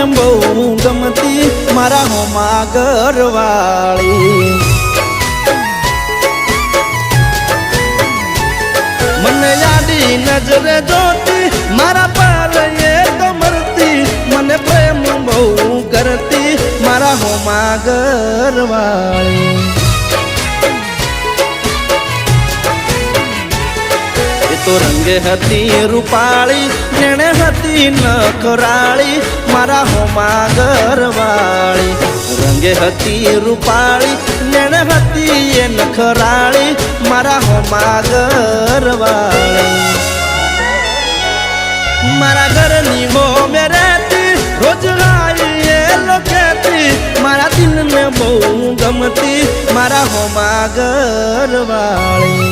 બહુ ગમતી મારા હોમાં ઘરવાળી મને યાદી નજરે જોતી મારા પર એ તો મરતી મને પ્રેમ બહુ કરતી મારા હોમાં ઘરવાળી તો રંગે હતી રૂપાળી નેણે હતી નખરાળી મારા હોમાં ઘરવાળી રંગે હતી રૂપાળી નેણે હતી એ નખરાળી મારા હોમાં ઘરવાળી મારા ઘરની હો મે રહેતી રોજ લાઈ એ લોકેતી મારા દિલને બહુ ગમતી મારા હોમાં ઘરવાળી